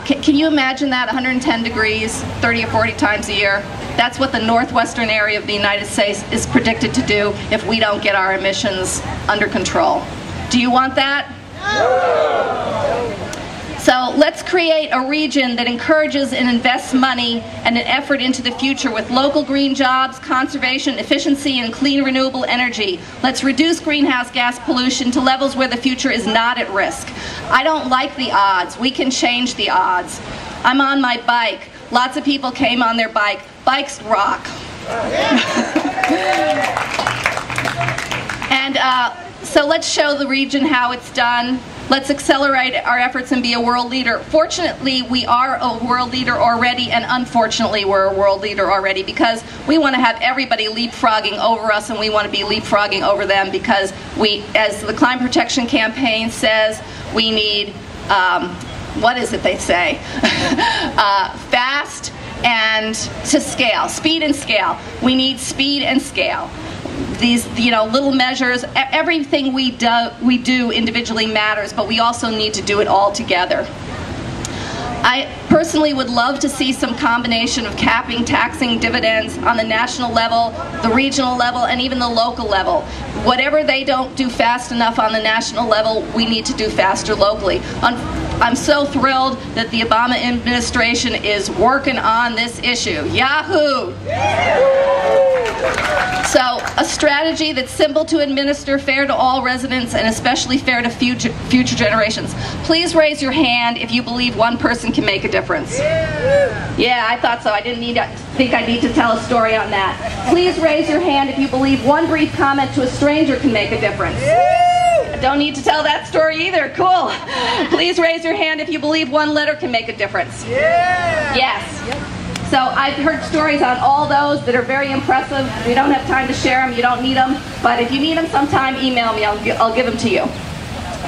Can you imagine that? 110 degrees, 30 or 40 times a year? That's what the northwestern area of the United States is predicted to do if we don't get our emissions under control. Do you want that? So let's create a region that encourages and invests money and an effort into the future with local green jobs, conservation, efficiency, and clean renewable energy. Let's reduce greenhouse gas pollution to levels where the future is not at risk. I don't like the odds. We can change the odds. I'm on my bike. Lots of people came on their bike. Bikes rock. And so let's show the region how it's done. Let's accelerate our efforts and be a world leader. Fortunately, we are a world leader already, and unfortunately, we're a world leader already because we want to have everybody leapfrogging over us, and we want to be leapfrogging over them because we, as the Climate Protection Campaign says, we need, what is it they say? Fast and to scale, speed and scale. We need speed and scale. These, little measures, everything we do individually matters, but we also need to do it all together. I personally would love to see some combination of capping, taxing dividends on the national level, the regional level, and even the local level. Whatever they don't do fast enough on the national level, we need to do faster locally. I'm so thrilled that the Obama administration is working on this issue. Yahoo! So, a strategy that's simple to administer, fair to all residents, and especially fair to future generations. Please raise your hand if you believe one person can make a difference. Yeah, I thought so. I didn't think I need to tell a story on that. Please raise your hand if you believe one brief comment to a stranger can make a difference. Don't need to tell that story either. Cool. Please raise your hand if you believe one letter can make a difference. Yes. So I've heard stories on all those that are very impressive. We don't have time to share them. You don't need them. But if you need them sometime, email me. I'll give them to you.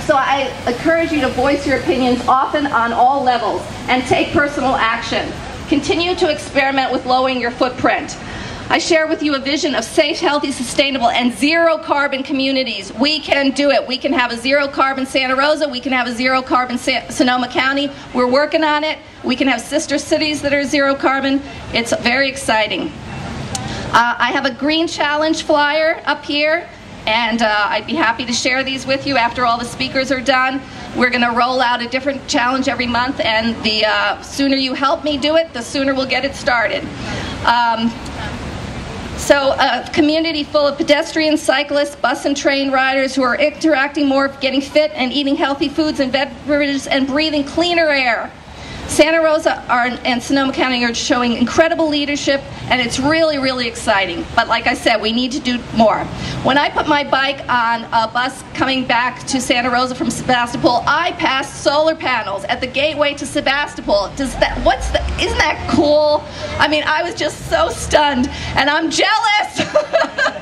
So I encourage you to voice your opinions often on all levels and take personal action. Continue to experiment with lowering your footprint. I share with you a vision of safe, healthy, sustainable, and zero-carbon communities. We can do it. We can have a zero-carbon Santa Rosa. We can have a zero-carbon Sonoma County. We're working on it. We can have sister cities that are zero-carbon. It's very exciting. I have a Green Challenge flyer up here, and I'd be happy to share these with you after all the speakers are done. We're going to roll out a different challenge every month, and the sooner you help me do it, the sooner we'll get it started. So a community full of pedestrians, cyclists, bus and train riders who are interacting more, getting fit and eating healthy foods and beverages and breathing cleaner air. Santa Rosa and Sonoma County are showing incredible leadership, and it's really, really exciting. But like I said, we need to do more. When I put my bike on a bus coming back to Santa Rosa from Sebastopol, I passed solar panels at the gateway to Sebastopol. Isn't that cool? I mean, I was just so stunned, and I'm jealous.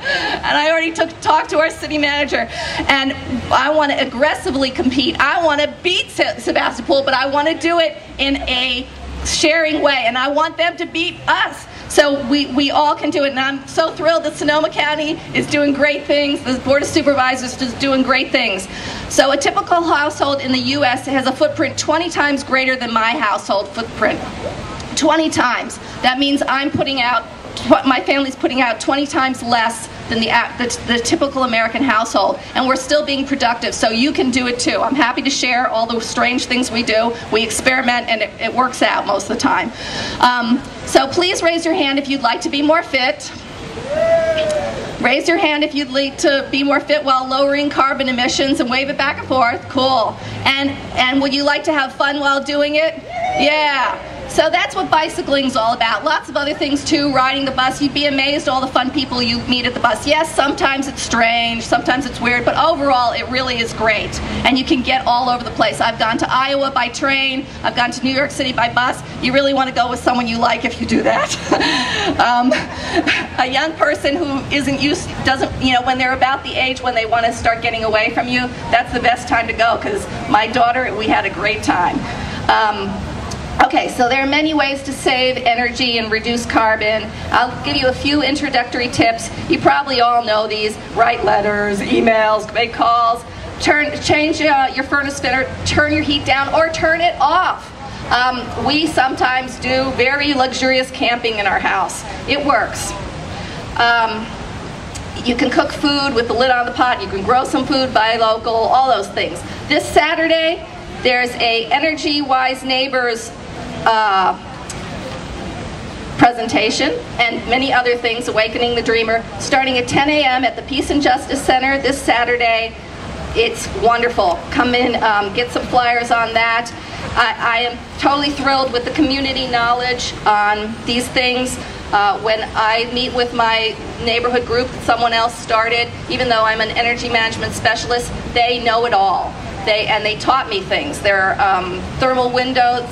And I already talked to our city manager, and I want to aggressively compete. I want to beat Sebastopol, but I want to do it in a sharing way, and I want them to beat us. So we all can do it, and I'm so thrilled that Sonoma County is doing great things. The Board of Supervisors is doing great things. So a typical household in the U.S. has a footprint 20 times greater than my household footprint. 20 times. That means I'm putting out, my family's putting out 20 times less than the typical American household, and we're still being productive, so you can do it too. I'm happy to share all the strange things we do. We experiment, and it works out most of the time. So please raise your hand if you'd like to be more fit. Raise your hand if you'd like to be more fit while lowering carbon emissions, and wave it back and forth. Cool. And would you like to have fun while doing it? Yeah. So that's what bicycling is all about. Lots of other things too, riding the bus. You'd be amazed all the fun people you meet at the bus. Yes, sometimes it's strange, sometimes it's weird, but overall it really is great. And you can get all over the place. I've gone to Iowa by train, I've gone to New York City by bus. You really want to go with someone you like if you do that. A young person who when they're about the age when they want to start getting away from you, that's the best time to go, because my daughter, we had a great time. Okay, so there are many ways to save energy and reduce carbon. I'll give you a few introductory tips. You probably all know these. Write letters, emails, make calls, change your furnace fitter, turn your heat down, or turn it off. We sometimes do very luxurious camping in our house. It works. You can cook food with the lid on the pot. You can grow some food, buy local, all those things. This Saturday, there's a Energy Wise Neighbors presentation and many other things, Awakening the Dreamer, starting at 10 a.m. at the Peace and Justice Center this Saturday. It's wonderful. Come in, get some flyers on that. I am totally thrilled with the community knowledge on these things. When I meet with my neighborhood group that someone else started, even though I'm an energy management specialist, they know it all. They taught me things. There are thermal windows,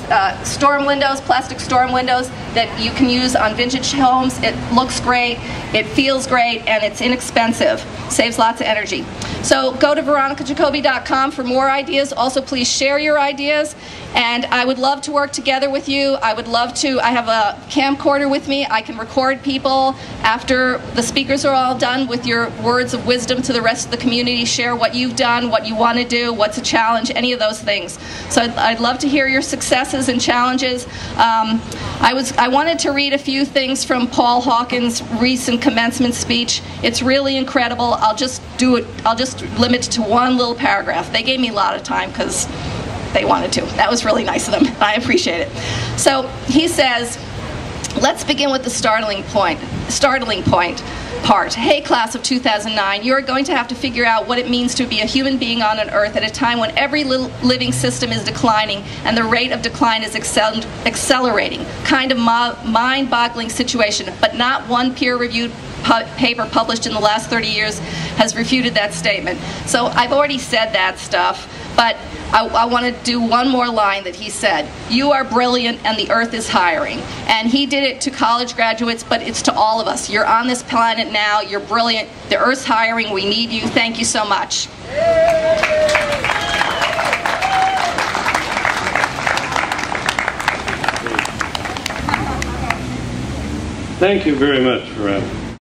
storm windows, plastic storm windows that you can use on vintage homes. It looks great, it feels great, and it's inexpensive. Saves lots of energy. So go to veronicajacoby.com for more ideas. Also, please share your ideas. And I would love to work together with you. I would love to. I have a camcorder with me. I can record people after the speakers are all done with your words of wisdom to the rest of the community. Share what you've done, what you want to do, what's a challenge, any of those things. So I'd love to hear your successes and challenges. I wanted to read a few things from Paul Hawkins' recent commencement speech. It's really incredible. I'll just limit it to one little paragraph. They gave me a lot of time because they wanted to. That was really nice of them. I appreciate it. So he says, let's begin with the startling point part. Hey, class of 2009, you're going to have to figure out what it means to be a human being on an earth at a time when every living system is declining and the rate of decline is accelerating. Kind of mind-boggling situation, but not one peer-reviewed paper published in the last 30 years has refuted that statement. So I've already said that stuff, but I want to do one more line that he said. You are brilliant and the earth is hiring. And he did it to college graduates, but it's to all of us. You're on this planet now, you're brilliant, the earth's hiring, we need you. Thank you so much. Thank you very much, Rosa.